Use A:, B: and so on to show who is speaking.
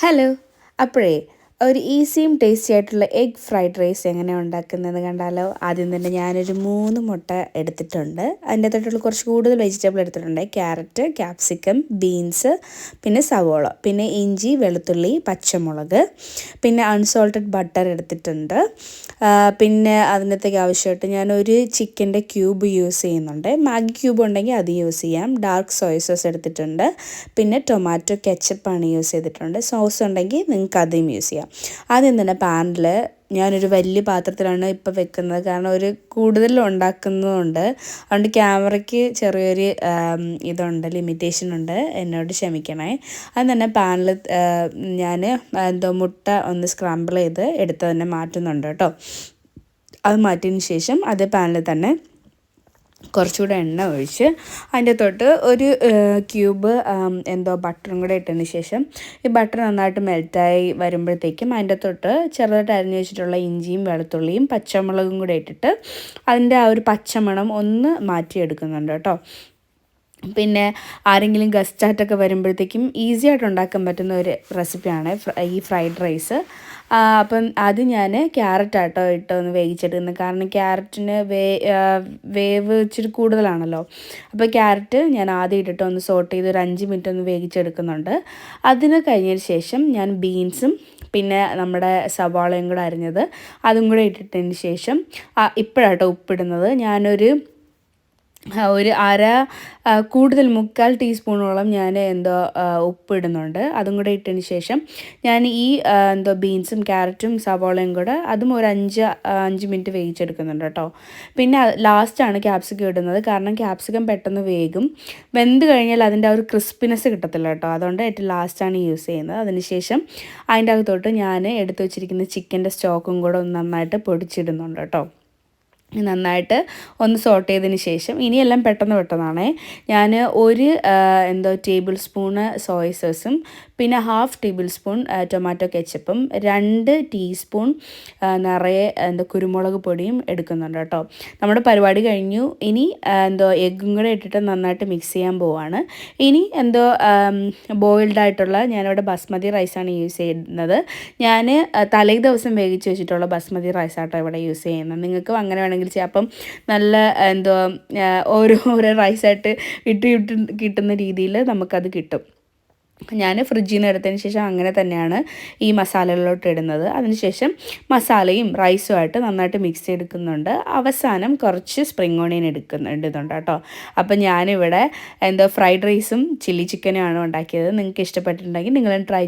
A: Hello. അപ്പോഴേ ഒരു ഈസിയും tasty ആയിട്ടുള്ള എഗ് ഫ്രൈഡ് റൈസ് എങ്ങനെയാണ് ഉണ്ടാക്കുന്നതെന്ന് കണ്ടാലോ? ആദ്യം തന്നെ ഞാനൊരു 3 മുട്ട എടുത്തിട്ടുണ്ട്. അതിൻ്റെ അകത്തോട്ടുള്ള കുറച്ച് കൂടുതൽ വെജിറ്റബിൾ എടുത്തിട്ടുണ്ട്. ക്യാരറ്റ്, ക്യാപ്സിക്കം, ബീൻസ്, പിന്നെ സവോള, പിന്നെ ഇഞ്ചി, വെളുത്തുള്ളി, പച്ചമുളക്, പിന്നെ അൺസോൾട്ടഡ് ബട്ടർ എടുത്തിട്ടുണ്ട്. പിന്നെ അതിനകത്തേക്ക് ആവശ്യമായിട്ട് ഞാനൊരു ചിക്കൻ്റെ ക്യൂബ് യൂസ് ചെയ്യുന്നുണ്ട്. മാഗി ക്യൂബ് ഉണ്ടെങ്കിൽ അത് യൂസ് ചെയ്യാം. ഡാർക്ക് സോയ സോസ് എടുത്തിട്ടുണ്ട്. പിന്നെ ടൊമാറ്റോ കെച്ചപ്പാണ് യൂസ് ചെയ്തിട്ടുണ്ട്. സോസ് ഉണ്ടെങ്കിൽ നിങ്ങൾക്ക് അതും യൂസ് ചെയ്യാം. ആദ്യം തന്നെ പാനിൽ ഞാനൊരു വലിയ പാത്രത്തിലാണ് ഇപ്പോൾ വെക്കുന്നത്, കാരണം ഒരു കൂടുതൽ ഉണ്ടാക്കുന്നതുകൊണ്ട്. അതുകൊണ്ട് ക്യാമറയ്ക്ക് ചെറിയൊരു ലിമിറ്റേഷൻ ഉണ്ട്, എന്നോട് ക്ഷമിക്കണേ. അത് തന്നെ പാനിൽ ഞാൻ മുട്ട ഒന്ന് സ്ക്രാമ്പിൾ ചെയ്ത് എടുത്ത് തന്നെ മാറ്റുന്നുണ്ട് കേട്ടോ. അത് മാറ്റിയതിന് ശേഷം അതേ പാനിൽ തന്നെ കുറച്ചുകൂടെ എണ്ണ ഒഴിച്ച് അതിൻ്റെ തൊട്ട് ഒരു ക്യൂബ് ബട്ടറും കൂടെ ഇട്ടതിന് ശേഷം ഈ ബട്ടർ നന്നായിട്ട് മെൽറ്റായി വരുമ്പോഴത്തേക്കും അതിൻ്റെ തൊട്ട് ചെറുതായിട്ട് അരിഞ്ഞ് വെച്ചിട്ടുള്ള ഇഞ്ചിയും വെളുത്തുള്ളിയും പച്ചമുളകും കൂടെ ഇട്ടിട്ട് അതിൻ്റെ ആ ഒരു പച്ചമണം ഒന്ന് മാറ്റിയെടുക്കുന്നുണ്ട് കേട്ടോ. പിന്നെ ആരെങ്കിലും ഗസ്റ്റായിട്ടൊക്കെ വരുമ്പോഴത്തേക്കും ഈസി ആയിട്ട് ഉണ്ടാക്കാൻ പറ്റുന്ന ഒരു റെസിപ്പിയാണ് ഈ ഫ്രൈഡ് റൈസ്. അപ്പം അത് ഞാൻ ക്യാരറ്റാട്ടോ ഇട്ടൊന്ന് വേവിച്ചെടുക്കുന്നത്, കാരണം ക്യാരറ്റിന് വേവ് ഇച്ചിരി കൂടുതലാണല്ലോ. അപ്പോൾ ക്യാരറ്റ് ഞാൻ ആദ്യം ഇട്ടിട്ട് ഒന്ന് സോട്ട് ചെയ്ത് ഒരു 5 മിനിറ്റ് ഒന്ന് വേവിച്ചെടുക്കുന്നുണ്ട്. അതിന് കഴിഞ്ഞതിന് ശേഷം ഞാൻ ബീൻസും പിന്നെ നമ്മുടെ സവാളയും കൂടെ അരിഞ്ഞത് അതും കൂടെ ഇട്ടിട്ടതിന് ശേഷം ഇപ്പോഴാട്ടോ ഉപ്പിടുന്നത്. ഞാനൊരു കൂടുതൽ 3/4 ടീസ്പൂണോളം ഞാൻ ഉപ്പിടുന്നുണ്ട്. അതും കൂടെ ഇട്ടതിന് ശേഷം ഞാൻ ഈ ബീൻസും ക്യാരറ്റും സവാളയും കൂടെ അതും ഒരു 5 മിനിറ്റ് വേവിച്ചെടുക്കുന്നുണ്ട് കേട്ടോ. പിന്നെ ലാസ്റ്റാണ് ക്യാപ്സിക്കം ഇടുന്നത്, കാരണം ക്യാപ്സിക്കം പെട്ടെന്ന് വേകും. വെന്ത് കഴിഞ്ഞാൽ അതിൻ്റെ ആ ഒരു ക്രിസ്പിനെസ് കിട്ടത്തില്ല കേട്ടോ. അതുകൊണ്ട് ഏറ്റവും ലാസ്റ്റാണ് യൂസ് ചെയ്യുന്നത്. അതിനുശേഷം അതിൻ്റെ അകത്തോട്ട് ഞാൻ എടുത്തു വെച്ചിരിക്കുന്ന ചിക്കൻ്റെ സ്റ്റോക്കും കൂടെ ഒന്ന് നന്നായിട്ട് പൊടിച്ചിടുന്നുണ്ട് കേട്ടോ. നന്നായിട്ട് ഒന്ന് സോട്ട് ചെയ്തതിന് ശേഷം ഇനിയെല്ലാം പെട്ടെന്നാണേ. ഞാൻ ഒരു ടേബിൾ സ്പൂണ് സോയ സോസും പിന്നെ 1/2 ടേബിൾ സ്പൂൺ ടൊമാറ്റോ കെച്ചപ്പും 2 ടീസ്പൂൺ നിറയെ കുരുമുളക് പൊടിയും എടുക്കുന്നുണ്ട് കേട്ടോ. നമ്മുടെ പരിപാടി കഴിഞ്ഞു. ഇനി എഗ്ഗും കൂടെ ഇട്ടിട്ട് നന്നായിട്ട് മിക്സ് ചെയ്യാൻ പോവാണ്. ഇനി ബോയിൽഡ് ആയിട്ടുള്ള ഞാനിവിടെ ബസ്മതി റൈസാണ് യൂസ് ചെയ്യുന്നത്. ഞാൻ തലേ ദിവസം വേവിച്ച് വെച്ചിട്ടുള്ള ബസ്മതി റൈസാട്ടോ ഇവിടെ യൂസ് ചെയ്യുന്നത്. നിങ്ങൾക്കും അങ്ങനെ വേണമെങ്കിൽ ചെയ്യാം. അപ്പം നല്ല ഓരോ റൈസായിട്ട് ഇട്ട് കിട്ടുന്ന രീതിയിൽ നമുക്കത് കിട്ടും. ഞാൻ ഫ്രിഡ്ജിൽ നിന്ന് എടുത്തതിന് ശേഷം അങ്ങനെ തന്നെയാണ് ഈ മസാലകളിലോട്ട് ഇടുന്നത്. അതിനുശേഷം മസാലയും റൈസുമായിട്ട് നന്നായിട്ട് മിക്സ് ചെയ്തെടുക്കുന്നുണ്ട്. അവസാനം കുറച്ച് സ്പ്രിംഗ് ഓണിയൻ ഇടുന്നുണ്ട് കേട്ടോ. അപ്പം ഞാനിവിടെ ഫ്രൈഡ് റൈസും ചില്ലി ചിക്കനും ആണ് ഉണ്ടാക്കിയത്. നിങ്ങൾക്ക് ഇഷ്ടപ്പെട്ടിട്ടുണ്ടെങ്കിൽ നിങ്ങൾ ട്രൈ